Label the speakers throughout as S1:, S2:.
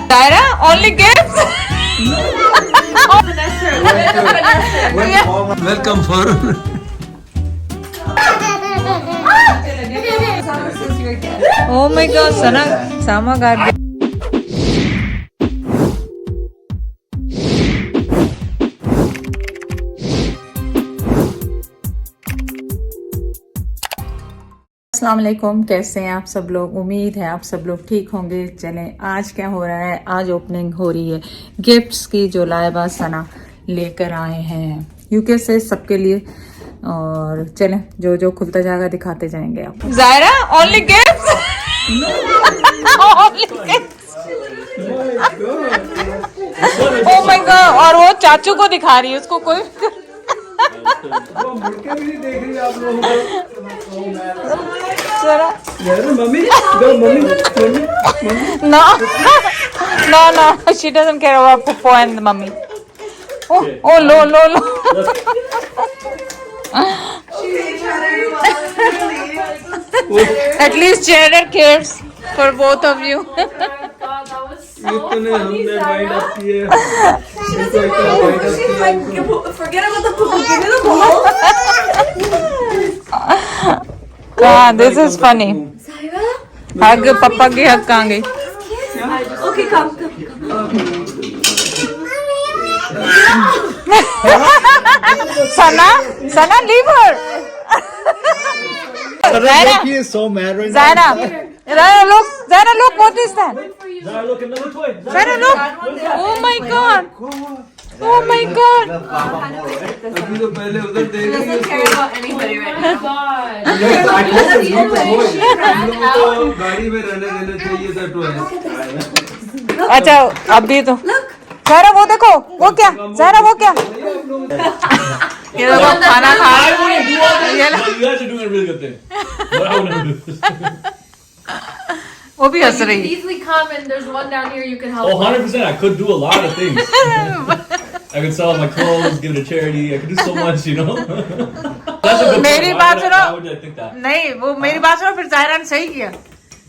S1: Zaira, only gifts.
S2: Welcome for.
S1: Oh my God, Sana, Sama got gift. अस्सलाम वालेकुम, कैसे हैं आप सब लोग। उम्मीद है आप सब लोग ठीक होंगे। चलें, आज क्या हो रहा है, आज ओपनिंग हो रही है गिफ्ट्स की जो लाइबा सना लेकर आए हैं यूके से सबके लिए। और चलें, जो जो खुलता जाएगा दिखाते जाएंगे आपको। Zaira, only gifts. Oh my God, और वो चाचू को दिखा रही है, उसको कोई No, she doesn't care about Puppo and the mummy. Oh, lo. At least cheddar cares for both of you.
S2: इतने हमने वाइड अप किए।
S3: Forget about the pool. Give me the ball.
S1: This is funny. हग पापा की हग कहाँ गई?
S3: Okay, come.
S1: Sana, leave her. Zaira,
S4: He is so mad right now.
S1: Zaira, look, what is that?
S2: Zaira, look, another toy.
S1: Zaira, look. Oh my God. Oh my God.
S2: अभी तो पहले उधर देख रही
S3: Doesn't care about anybody right now.
S2: तो गाड़ी में रहने देना चाहिए था टॉय।
S1: अच्छा, अभी तो ज़ायरा वो देखो, वो क्या ज़ायरा, वो क्या ये देखो खाना खा रही है।
S5: You guys are doing a really good thing. But I would never do this.
S1: वो भी हंस
S3: You
S1: रही
S3: can
S1: है।
S3: easily come and there's one down here you can help.
S5: Oh, 100%. I could do a lot of things. I could sell my clothes, give it to charity. I could do so much, you know? That's a good
S1: मेरी
S5: point.
S1: बात
S5: Why
S1: सुनो।
S5: would I think that?
S1: नहीं, वो मेरी बात सुनो, फिर ज़ायरा ने सही किया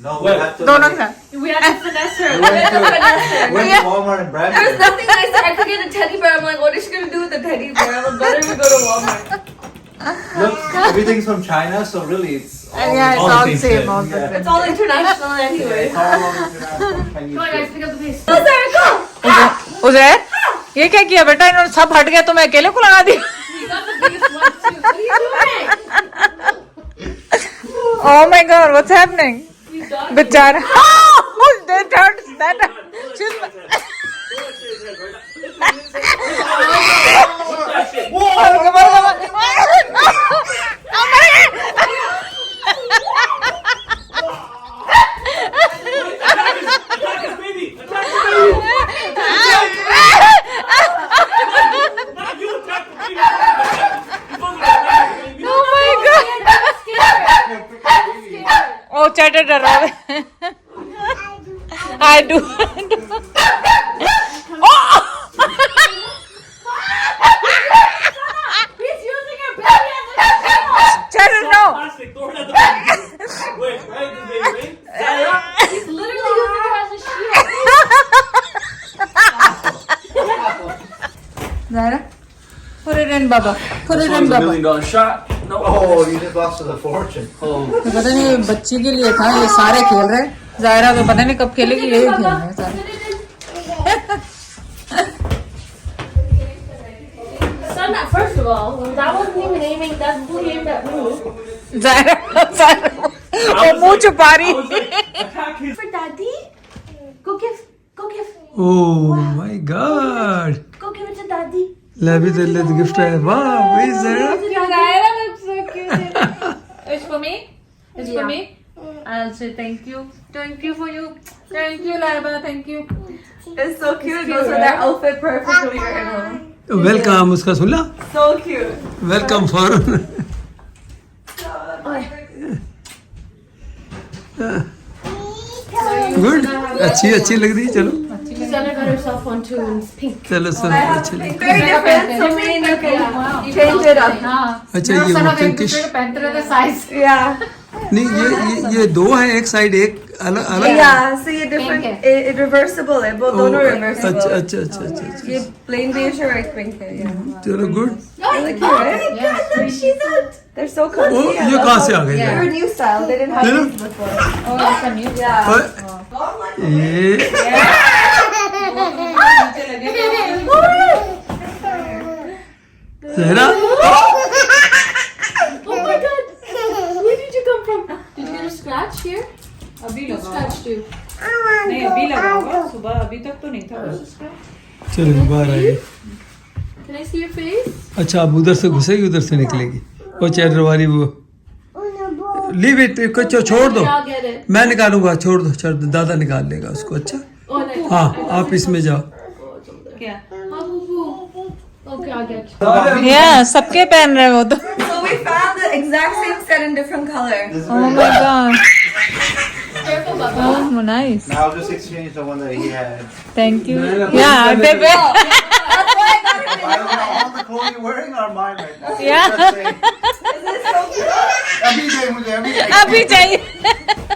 S4: No, we
S5: Wait.
S4: have to.
S1: दोनों के साथ।
S3: We have to finesse her. We have to finesse her.
S4: Went to Walmart and
S3: There's
S4: Bradford.
S3: nothing nice. I could get a teddy bear. I'm like, what is she gonna do with the teddy bear? I'm like, better we go to Walmart.
S4: Look, everything's from China, so really it's all.
S1: Yeah, it's
S5: all the
S1: all
S5: same
S1: same,
S5: shit.
S1: all the
S4: Yeah.
S1: same।
S3: It's all international anyway.
S4: It's all international. Chinese
S3: Come on, guys,
S4: food.
S3: pick up the pace. Go, Sarah, go!
S1: Uzair, ये क्या किया बेटा, इन्होंने सब हट गया तो मैं अकेले को लगा दिया।
S3: You got the biggest one too. What are you doing?
S1: Oh my God, what's happening?
S3: You got
S1: बेचारा, that hurts, that
S5: Attack us, baby! Attack us, baby! Not you attack the baby! You fucking attack the baby!
S1: Oh my God,
S3: scared.
S1: oh chatter डर रहा है। I do.
S3: He's using her baby as a shield.
S1: Chatter no.
S5: Plastic, throw it at the baby! Wait, right? The baby, right?
S3: He's literally using her as a shield.
S1: Zaira, put it in, Baba. Put it in, Baba.
S5: $1,000,000 shot. No.
S4: Oh, you just lost us a fortune.
S1: तो पता नहीं बच्ची के लिए था, ये सारे खेल रहे। ज़ायरा तो पता नहीं कब खेलेगी, यही खेल रहे हैं सारे।
S3: Son, first of all, that wasn't even aiming. That's who aimed at me.
S1: Zaira वो मुंह छुपा रही।
S5: Attack his...
S3: For daddy? Go give.
S2: Oh my God.
S3: Go give it to daddy.
S2: लवी तो ले गिफ्ट है। वाह, वही Zaira.
S3: Zaira looks so cute. It's for me? It's for me? I'll say thank you. Thank you for you. Thank you, Laiba. Thank you. It's so cute. It goes with that outfit perfectly right now.
S2: Welcome, उसका सुन ला।
S3: So cute.
S2: Welcome for. Good, अच्छी लग रही है। चलो,
S6: Jana got herself one too, and it's pink.
S7: चलो सुनो चलिए
S3: Very different. So we can change it up.
S7: अच्छा ये वो पिंकिश
S6: पहनते रहते size.
S3: Yeah.
S7: नहीं ये दो है एक साइड एक अलग अलग
S3: Yeah. So ये different. It reversible है. वो दोनों reversible.
S7: अच्छा अच्छा अच्छा अच्छा
S3: ये plain beige और एक pink है. Yeah.
S7: चलो good
S3: Really cute, right?
S6: Yeah,
S3: Look, she's out. They're so comfy.
S7: Oh
S3: I
S7: yeah
S3: love
S7: कहाँ से
S3: them.
S7: आ गए
S3: They're a new style. They didn't have
S7: Did
S3: these before.
S6: Oh, that's a new.
S3: Yeah.
S7: ये Zahra
S6: Oh my god! Where did you come from? Did you get a scratch here?
S3: अभी
S6: Who scratched you?
S3: नहीं अभी लगा होगा सुबह अभी तक तो नहीं था
S7: चलो बाहर आइए
S6: Can I see your face?
S7: अच्छा अब उधर से घुसेगी उधर से निकलेगी वो चैटर वाली वो लीव इट छोड़ दो
S6: I'll get it.
S7: मैं निकालूंगा छोड़ दो दादा निकाल लेगा उसको अच्छा
S6: Oh, nice.
S7: हाँ आप इसमें जाओ
S3: क्या
S6: Oh, boo-boo. Okay, I'll get you.
S1: Yeah, सबके पहन रहे हो तो
S3: So we found the exact same set in different color.
S1: Oh my god.
S6: Careful, Baba.
S1: Oh, nice.
S4: Now I'll just exchange the one that he had.
S1: Thank you. Yeah, baby.
S3: That's why I got it.
S4: I don't know, all the clothes you're wearing are mine right now.
S1: Yeah.
S4: Just saying.
S3: Is this so cute?
S4: अभी दे मुझे अभी दे.
S1: अभी चाहिए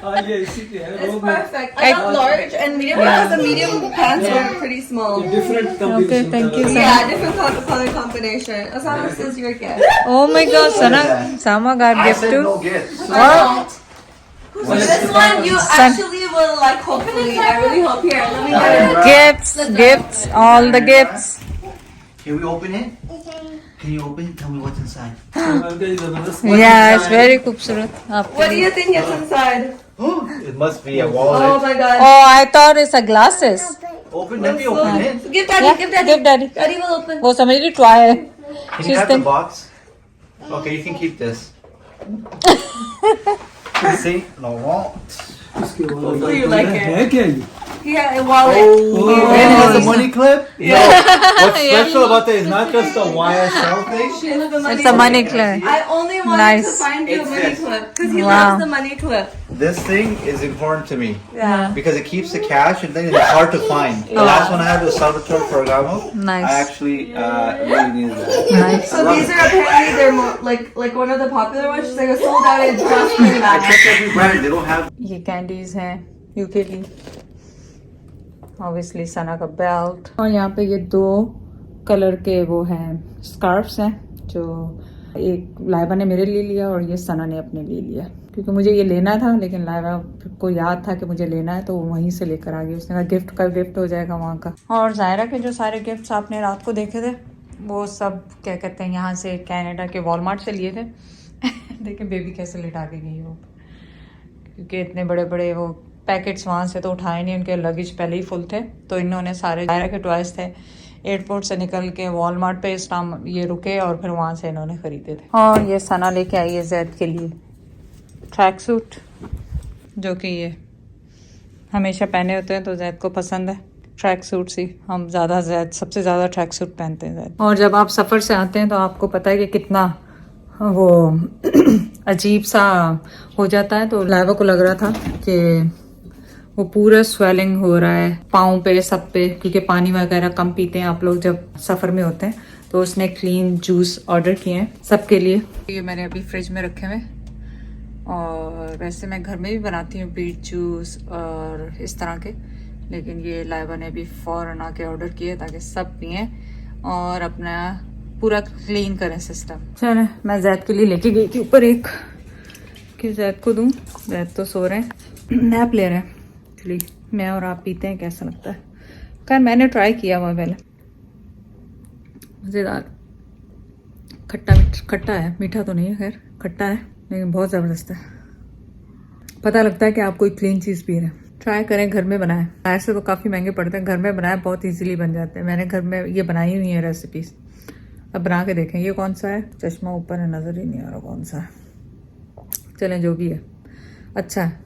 S7: हाँ ये इसी के है
S3: It's perfect. I got large and medium because the medium pants were pretty small.
S7: Different
S1: Okay, thank you.
S3: Yeah, different color combination. Osama says your gift.
S1: Oh my god, Sama got
S4: I
S1: gift
S4: said
S1: too.
S4: no gifts.
S1: What?
S3: This one you actually will like. Hopefully, I really hope. Here, let me get it.
S1: Gifts, all the gifts.
S4: Can we open it? Can you open it? Tell me what's inside.
S1: Yeah, it's very खूबसूरत.
S3: What do you think is inside?
S4: It must be a wallet.
S3: Oh my god.
S1: Oh, I thought it's a glasses.
S4: Open, let me open it.
S3: Give daddy.
S1: Yeah,
S3: Give daddy.
S1: give daddy.
S3: Daddy will open.
S1: वो समझ रही try है.
S4: Can
S1: She's
S4: you have the
S1: think-
S4: box? Okay, you can keep this. See? No, won't.
S3: Hopefully you like it.
S7: है क्या ये
S3: Yeah, a wallet.
S4: Oh, it has a money clip? Yeah. What's special about that is not just the YSL thing.
S1: It's a money clip.
S3: I only wanted
S1: Nice.
S3: to find you a
S4: It's
S3: money
S4: this.
S3: clip because he
S1: Wow.
S3: loves the money clip.
S4: This thing is important to me
S3: Yeah.
S4: because it keeps the cash and then it's hard to find. The last one I had was Salvatore Ferragamo.
S1: Nice.
S4: I actually really needed that.
S1: Nice.
S3: So these are apparently they're more like one of the popular ones. She's like a sold out in just for
S4: I
S3: that.
S4: checked every brand. They don't have.
S1: ये candies हैं UK की obviously सना का belt और यहाँ पे ये दो colour के वो हैं स्कार्फ्स हैं जो एक लाइबा ने मेरे लिए लिया और ये सना ने अपने लिए लिया क्योंकि मुझे ये लेना था लेकिन लाइबा को याद था कि मुझे लेना है तो वो वहीं से लेकर आ गई उसने कहा गिफ्ट का गिफ्ट हो जाएगा वहाँ का और जायरा के जो सारे गिफ्ट्स आपने रात को देखे थे वो सब क्या कहते हैं यहाँ से कनाडा के वॉलमार्ट से लिए थे देखिए बेबी कैसे लिटा के गई वो क्योंकि इतने बड़े बड़े वो पैकेट्स वहाँ से तो उठाए नहीं उनके लगेज पहले ही फुल थे तो इन्होंने सारे जायरा के टॉयज थे एयरपोर्ट से निकल के वॉलमार्ट पे इस टाइम ये रुके और फिर वहाँ से इन्होंने ख़रीदे थे और ये सना लेके आई है जैद के लिए ट्रैक सूट जो कि ये हमेशा पहने होते हैं तो जैद को पसंद है ट्रैक सूट सी हम ज़्यादा जैद सबसे ज़्यादा ट्रैक सूट पहनते हैं जैद और जब आप सफ़र से आते हैं तो आपको पता है कि कितना वो अजीब सा हो जाता है तो लाइबा को लग रहा था कि वो पूरा स्वेलिंग हो रहा है पाँव पे सब पे क्योंकि पानी वगैरह कम पीते हैं आप लोग जब सफ़र में होते हैं तो उसने क्लीन जूस ऑर्डर किए हैं सबके लिए ये मैंने अभी फ्रिज में रखे हुए और वैसे मैं घर में भी बनाती हूँ बीट जूस और इस तरह के लेकिन ये लाइबा ने अभी फ़ौरन आके ऑर्डर किए ताकि सब पिए और अपना पूरा क्लीन करें सिस्टम चलो मैं जैद के लिए लेके गई थी ऊपर एक कि जैद को दूँ जैद तो सो रहे हैं नैप ले रहे हैं एक्चुअली मैं और आप पीते हैं कैसा लगता है खैर मैंने ट्राई किया हुआ पहले मज़ेदार खट्टा है मीठा तो नहीं है खैर खट्टा है लेकिन बहुत ज़बरदस्त है पता लगता है कि आप कोई क्लीन चीज़ पी रहे हैं ट्राई करें घर में बनाएं बाहर से तो काफ़ी महंगे पड़ते हैं घर में बनाए बहुत इजीली बन जाते हैं मैंने घर में ये बनाई हुई है रेसिपीज़ अब बना के देखें ये कौन सा है चश्मा ऊपर है नज़र ही नहीं आ रहा कौन सा है चलें जो भी है अच्छा है